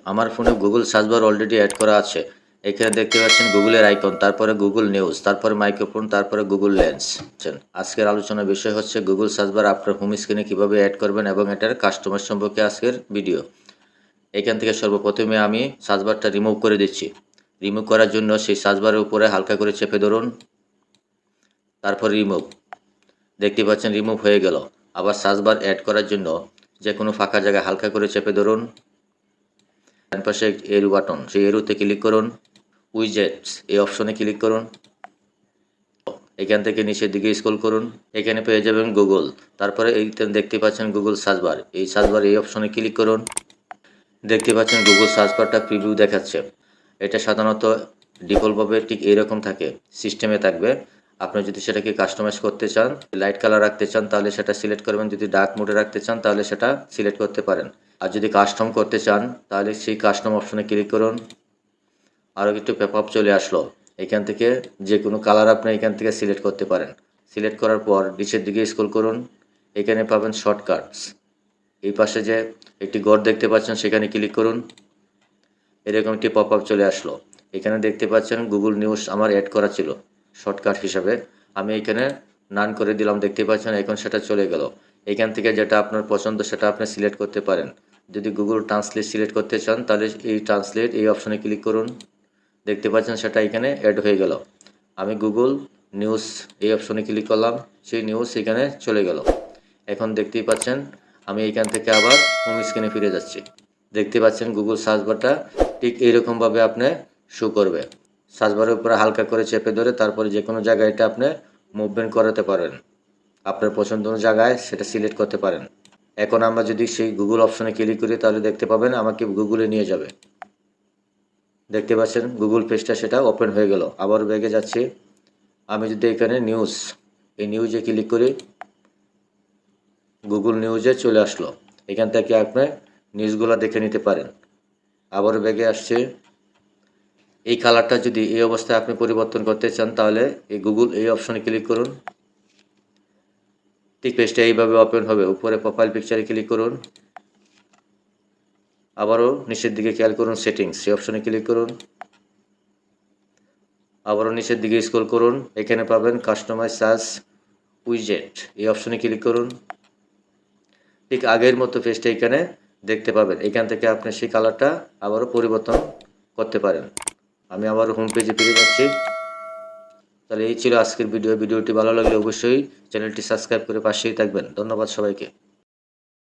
আমার ফোনে Google search bar already add করা আছে। এখানে দেখতে পাচ্ছেন গুগলের আইকন, তারপরে গুগল নিউজ, তারপরে মাইক্রোফোন, তারপরে গুগল লেন্স। আজকের আলোচনার বিষয় হচ্ছে গুগল সার্চ বার আপনার হোম স্ক্রিনে কীভাবে অ্যাড করবেন এবং এটার কাস্টমার সম্পর্কে আজকের ভিডিও। এখান থেকে সর্বপ্রথমে আমি সার্চ বারটা রিমুভ করে দিচ্ছি। রিমুভ করার জন্য সেই সার্চ বারের উপরে হালকা করে চেপে ধরুন, তারপর রিমুভ। দেখতে পাচ্ছেন রিমুভ হয়ে গেল। আবার সার্চ বার অ্যাড করার জন্য যে কোনো ফাঁকা জায়গায় হালকা করে চেপে ধরুন, ডান পাশে এরো বাটন, সেই এরোতে ক্লিক করুন, উইজেটস এই অপশনে ক্লিক করুন। এখান থেকে নিচের দিকে স্ক্রল করুন, এখানে পেয়ে যাবেন গুগল। তারপরে এইখানে দেখতে পাচ্ছেন গুগল সার্চ বার, এই সার্চ বার এই অপশনে ক্লিক করুন। দেখতে পাচ্ছেন গুগল সার্চ বারটা প্রিভিউ দেখাচ্ছে। এটা সাধারণত ডিফল্টভাবে ঠিক এরকম থাকে, সিস্টেমে থাকবে। আপনি যদি সেটাকে কাস্টমাইজ করতে চান, লাইট কালার রাখতে চান, তাহলে সেটা সিলেক্ট করবেন। যদি ডার্ক মোডে রাখতে চান তাহলে সেটা সিলেক্ট করতে পারেন। আর যদি কাস্টম করতে চান তাহলে সেই কাস্টম অপশনে ক্লিক করুন। আরও একটু পপআপ চলে আসলো, এখান থেকে যে কোনো কালার আপনি এখান থেকে সিলেক্ট করতে পারেন। সিলেক্ট করার পর নিচের দিকে স্ক্রল করুন, এখানে পাবেন শর্টকাটস। এই পাশে যে একটি গড় দেখতে পাচ্ছেন সেখানে ক্লিক করুন। এরকম একটি পপআপ চলে আসলো। এখানে দেখতে পাচ্ছেন গুগল নিউজ আমার অ্যাড করা ছিল শর্টকাট হিসাবে, আমি এখানে নান করে দিলাম। দেখতে পাচ্ছেন এখন সেটা চলে গেল। এখান থেকে যেটা আপনার পছন্দ সেটা আপনি সিলেক্ট করতে পারেন। যদি গুগল ট্রান্সলেট সিলেক্ট করতে চান তাহলে এই ট্রান্সলেট এই অপশনে ক্লিক করুন। দেখতে পাচ্ছেন সেটা এখানে অ্যাড হয়ে গেল। আমি গুগল নিউজ এই অপশনে ক্লিক করলাম, সেই নিউজ এখানে চলে গেল। এখন দেখতেই পাচ্ছেন আমি এখান থেকে আবার হোম স্ক্রিনে ফিরে যাচ্ছি। দেখতে পাচ্ছেন গুগল সার্চ বারটা ঠিক এইরকমভাবে আপনি শো করবে। সার্চ বারের উপরে হালকা করে চেপে ধরে তারপরে যে কোনো জায়গায় এটা আপনি মুভমেন্ট করাতে পারেন, আপনার পছন্দ জায়গায় সেটা সিলেক্ট করতে পারেন। এখন আমরা যদি সেই গুগল অপশনে ক্লিক করি তাহলে দেখতে পাবেন আমাকে গুগলে নিয়ে যাবে। দেখতে পাচ্ছেন গুগল পেজটা সেটা ওপেন হয়ে গেল। আবার ব্যাগে যাচ্ছি, আমি যদি এখানে নিউজ এই নিউজে ক্লিক করি, গুগল নিউজে চলে আসলো। এখান থেকে আপনি নিউজগুলো দেখে নিতে পারেন। আবার ব্যাগে আসছে, এই কালারটা যদি এই অবস্থায় আপনি পরিবর্তন করতে চান তাহলে এই গুগল এই অপশনে ক্লিক করুন। ঠিক পেজটা এইভাবে ওপেন হবে। উপরে প্রোফাইল পিকচারে ক্লিক করুন, আবারও নিচের দিকে খেয়াল করুন, সেটিংস সেই অপশনে ক্লিক করুন। আবারও নিচের দিকে স্ক্রল করুন, এখানে পাবেন কাস্টমাইজ সার্চ উইজেট এই অপশনে ক্লিক করুন। ঠিক আগের মতো পেজটা এখানে দেখতে পাবেন। এখান থেকে আপনি সেই কালারটা আবারও পরিবর্তন করতে পারেন। আমি আবার হোম পেজে ফিরে যাচ্ছি। তাহলে এই ছিল আজকের ভিডিওটি ভালো লাগলে অবশ্যই চ্যানেলটি সাবস্ক্রাইব করে পাশেই থাকবেন। ধন্যবাদ সবাইকে।